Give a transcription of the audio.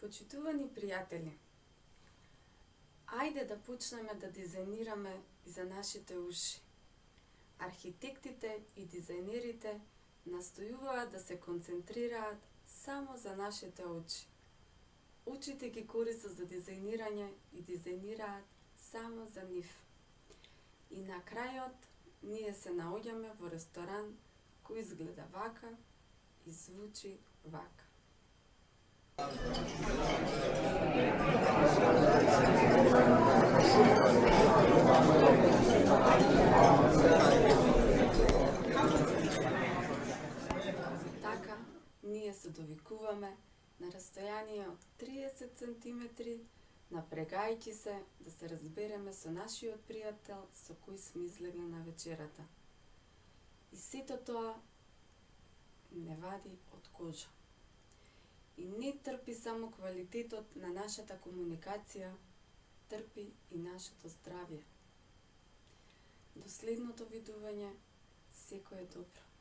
Почитувани пријатели, ајде да почнеме да дизајнираме и за нашите уши. Архитектите и дизајнерите настојуваат да се концентрираат само за нашите очи. Очите ги користат за дизајнирање и дизајнираат само за нив. И на крајот ние се наоѓаме во ресторан кој изгледа вака и звучи вака. Така, ние се довикуваме на растојание од 30 сантиметри, напрегајќи се да се разбереме со нашиот пријател со кој сме излегле на вечерата. И сето тоа не вади од кожа. И не трпи само квалитетот на нашата комуникација, трпи и нашето здравје. До следното видување, секое добро.